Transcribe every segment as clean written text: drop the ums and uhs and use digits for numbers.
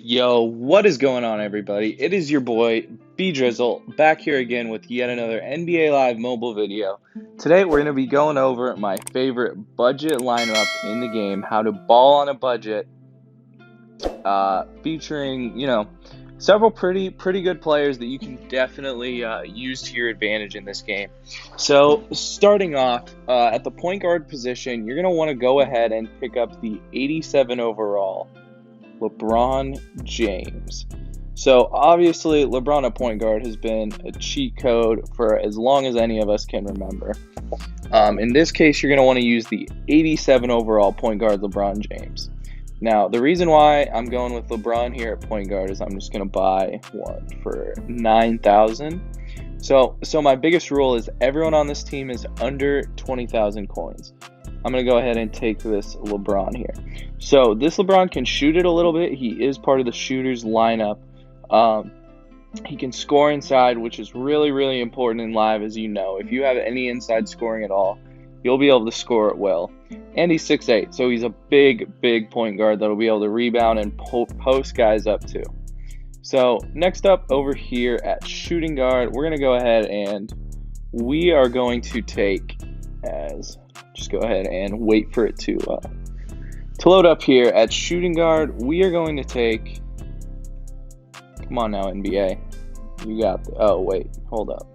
Yo, what is going on, everybody? It is your boy, B Drizzle, back here again with yet another NBA Live mobile video. Today, we're going to be going over my favorite budget lineup in the game, how to ball on a budget, featuring, several pretty good players that you can definitely use to your advantage in this game. So, starting off, at the point guard position, you're going to want to go ahead and pick up the 87 overall LeBron James. So obviously LeBron at point guard has been a cheat code for as long as any of us can remember. In this case, you're going to want to use the 87 overall point guard LeBron James. Now, the reason why I'm going with LeBron here at point guard is I'm just going to buy one for 9,000. So my biggest rule is everyone on this team is under 20,000 coins. I'm going to go ahead and take this LeBron here. So this LeBron can shoot it a little bit. He is part of the shooters lineup. He can score inside, which is really, really important in live, as you know. If you have any inside scoring at all, you'll be able to score it well. And he's 6'8", so he's a big point guard that'll be able to rebound and post guys up too. So next up over here at shooting guard, we're going to go ahead and we are going to take just go ahead and wait for it to load up here. At shooting guard, we are going to take, come on now, NBA. You got, oh wait, hold up.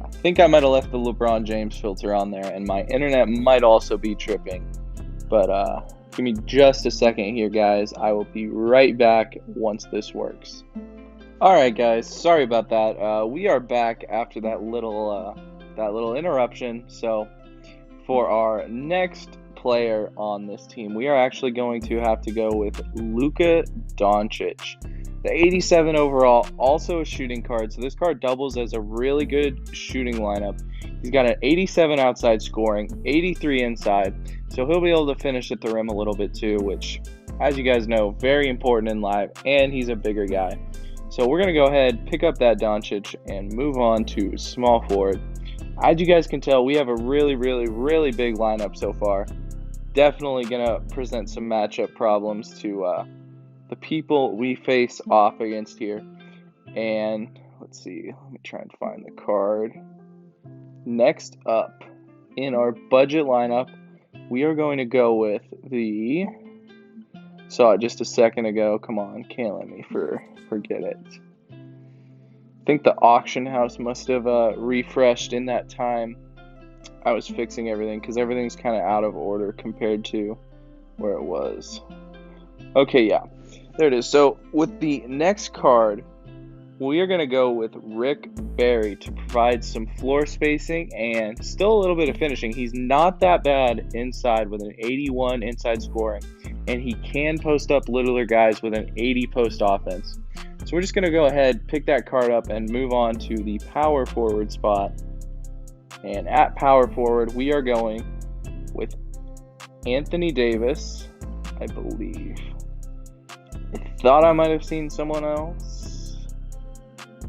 I think I might have left the LeBron James filter on there, and my internet might also be tripping. But give me just a second here, guys. I will be right back once this works. Alright guys, sorry about that. We are back after that little interruption. So for our next player on this team, we are actually going to have to go with Luka Doncic. The 87 overall, also a shooting card. So this card doubles as a really good shooting lineup. He's got an 87 outside scoring, 83 inside. So he'll be able to finish at the rim a little bit too, which, as you guys know, very important in live. And he's a bigger guy. So we're going to go ahead, pick up that Doncic, and move on to small forward. As you guys can tell, we have a really big lineup so far. Definitely going to present some matchup problems to the people we face off against here. And let's see, let me try and find the card. Next up, in our budget lineup, we are going to go with the, saw it just a second ago, come on, can't let me forget it. I think the auction house must have refreshed in that time. I was fixing everything because everything's kind of out of order compared to where it was. Okay, yeah, there it is. So with the next card, we are going to go with Rick Barry to provide some floor spacing and still a little bit of finishing. He's not that bad inside with an 81 inside scoring, and he can post up littler guys with an 80 post offense. So we're just going to go ahead, pick that card up, and move on to the power forward spot. And at power forward, we are going with Anthony Davis, I believe. I thought I might have seen someone else.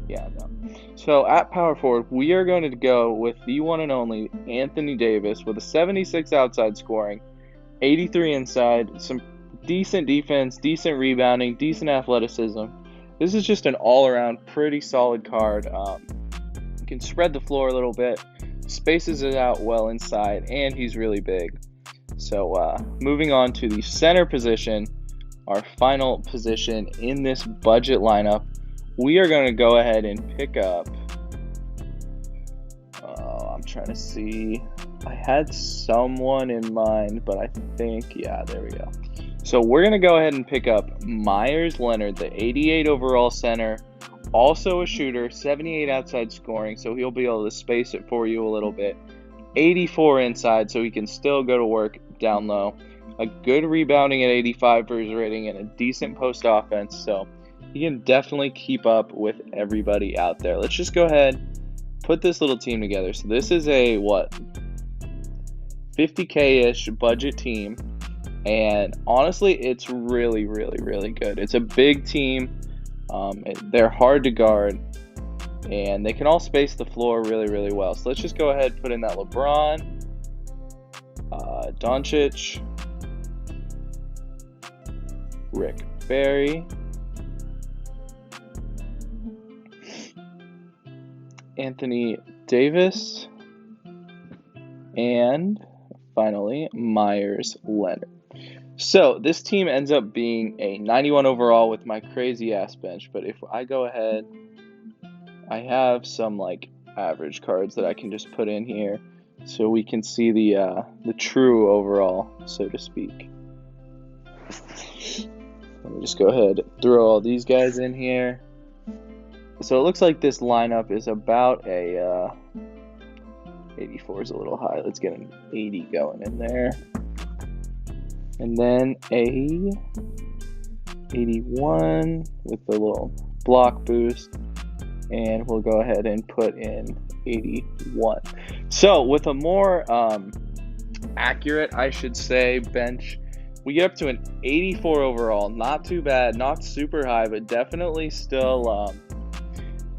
Yeah, no. So at power forward, we are going to go with the one and only Anthony Davis with a 76 outside scoring, 83 inside, some decent defense, decent rebounding, decent athleticism. This is just an all-around pretty solid card. You can spread the floor a little bit, spaces it out well inside, and he's really big. So moving on to the center position, our final position in this budget lineup, we are going to go ahead and pick up, I'm trying to see, I had someone in mind, but I think, yeah, there we go. So we're going to go ahead and pick up Myers Leonard, the 88 overall center, also a shooter, 78 outside scoring, so he'll be able to space it for you a little bit. 84 inside, so he can still go to work down low. A good rebounding at 85 for his rating and a decent post offense, so he can definitely keep up with everybody out there. Let's just go ahead, put this little team together. So this is a, 50K-ish budget team. And honestly, it's really good. It's a big team. They're hard to guard, and they can all space the floor really well. So let's just go ahead and put in that LeBron, Doncic, Rick Barry, Anthony Davis, and finally Myers Leonard. So this team ends up being a 91 overall with my crazy ass bench, but if I go ahead, I have some like average cards that I can just put in here so we can see the true overall, so to speak. Let me just go ahead and throw all these guys in here. So it looks like this lineup is about a 84 is a little high. Let's get an 80 going in there. And then a 81 with the little block boost. And we'll go ahead and put in 81. So with a more accurate, I should say, bench, we get up to an 84 overall. Not too bad, not super high, but definitely still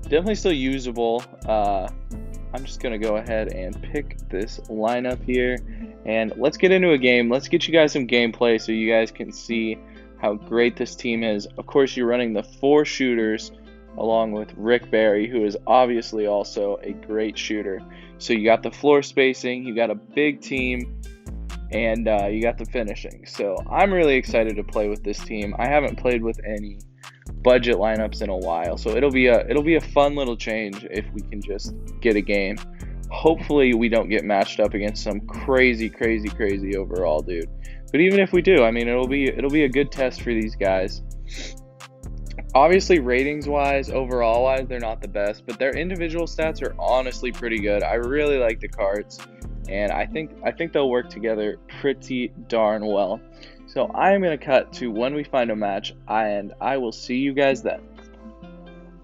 usable. I'm just gonna go ahead and pick this lineup here, and let's get into a game. Let's get you guys some gameplay so you guys can see how great this team is. Of course, you're running the 4 shooters along with Rick Barry, who is obviously also a great shooter. So you got the floor spacing, you got a big team, and you got the finishing. So I'm really excited to play with this team. I haven't played with any budget lineups in a while, so it'll be a fun little change if we can just get a game. Hopefully we don't get matched up against some crazy overall dude, but even if we do, I mean, it'll be a good test for these guys. Obviously, ratings wise, overall wise, they're not the best, but their individual stats are honestly pretty good. I really like the cards, and I think they'll work together pretty darn well. So I am going to cut to when we find a match, and I will see you guys then.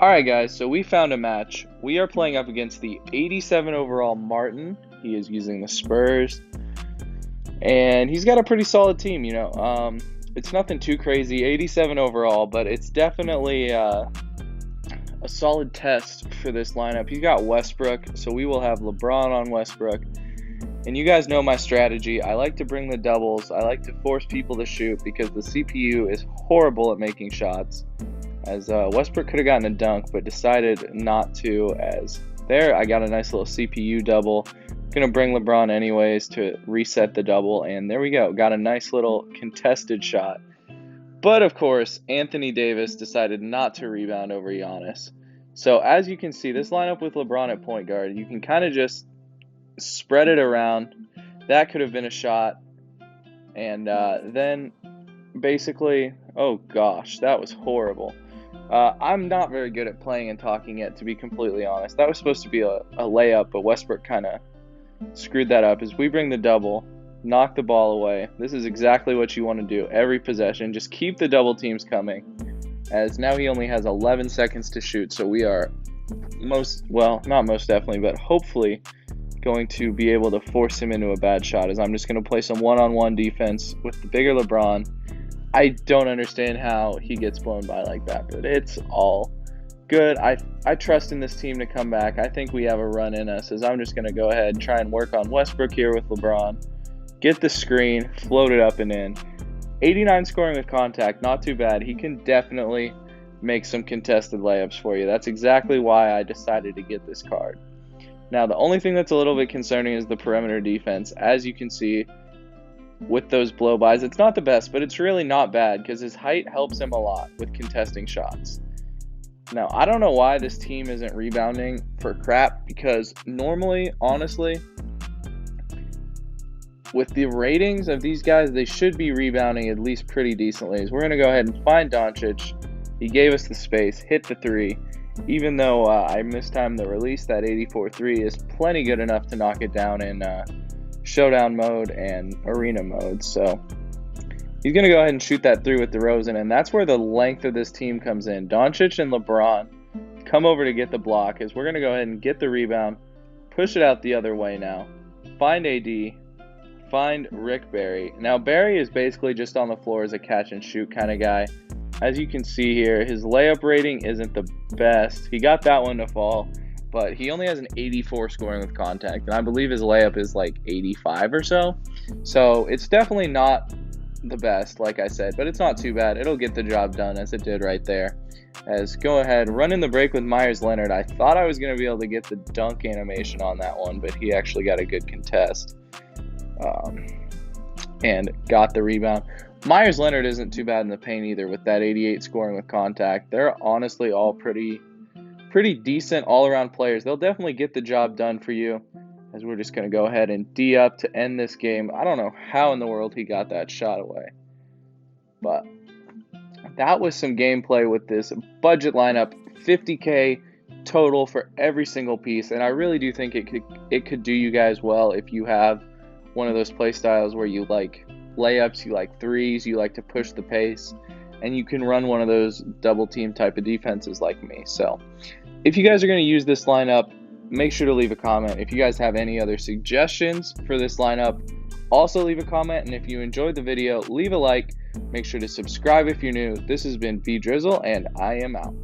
Alright guys, so we found a match. We are playing up against the 87 overall Martin. He is using the Spurs, and he's got a pretty solid team, you know. It's nothing too crazy, 87 overall, but it's definitely a solid test for this lineup. He's got Westbrook, so we will have LeBron on Westbrook. And you guys know my strategy. I like to bring the doubles. I like to force people to shoot because the CPU is horrible at making shots. As Westbrook could have gotten a dunk, but decided not to, as there I got a nice little CPU double. Gonna bring LeBron anyways to reset the double, and there we go. Got a nice little contested shot. But of course, Anthony Davis decided not to rebound over Giannis. So as you can see, this lineup with LeBron at point guard, you can kind of just spread it around. That could have been a shot. And then basically, oh gosh, that was horrible. I'm not very good at playing and talking yet, to be completely honest. That was supposed to be a layup, but Westbrook kind of screwed that up. As we bring the double, knock the ball away. This is exactly what you want to do every possession. Just keep the double teams coming, as now he only has 11 seconds to shoot. So we are not most definitely, but hopefully going to be able to force him into a bad shot, as I'm just going to play some one-on-one defense with the bigger LeBron. I don't understand how he gets blown by like that, but it's all good. I trust in this team to come back. I think we have a run in us, as I'm just going to go ahead and try and work on Westbrook here with LeBron. Get the screen, float it up and in. 89 scoring with contact, not too bad. He can definitely make some contested layups for you. That's exactly why I decided to get this card. Now, the only thing that's a little bit concerning is the perimeter defense. As you can see, with those blow-bys, it's not the best, but it's really not bad because his height helps him a lot with contesting shots. Now, I don't know why this team isn't rebounding for crap, because normally, honestly, with the ratings of these guys, they should be rebounding at least pretty decently. So we're going to go ahead and find Doncic. He gave us the space, hit the three. Even though I mistimed the release, that 84-3 is plenty good enough to knock it down in showdown mode and arena mode. So he's going to go ahead and shoot that three with DeRozan, and that's where the length of this team comes in. Doncic and LeBron come over to get the block, as we're going to go ahead and get the rebound, push it out the other way now, find AD, find Rick Barry. Now, Barry is basically just on the floor as a catch-and-shoot kind of guy. As you can see here, his layup rating isn't the best. He got that one to fall, but he only has an 84 scoring with contact, and I believe his layup is like 85 or so. So it's definitely not the best, like I said, but it's not too bad. It'll get the job done, as it did right there. As go ahead, run in the break with Meyers Leonard. I thought I was going to be able to get the dunk animation on that one, but he actually got a good contest and got the rebound. Meyers Leonard isn't too bad in the paint either with that 88 scoring with contact. They're honestly all pretty decent all-around players. They'll definitely get the job done for you. As we're just going to go ahead and D up to end this game. I don't know how in the world he got that shot away, but that was some gameplay with this budget lineup. 50K total for every single piece, and I really do think it could do you guys well if you have one of those play styles where you like layups, you like threes, you like to push the pace, and you can run one of those double team type of defenses like me. So if you guys are going to use this lineup, make sure to leave a comment. If you guys have any other suggestions for this lineup, also leave a comment. And if you enjoyed the video, leave a like. Make sure to subscribe if you're new. This has been V Drizzle, and I am out.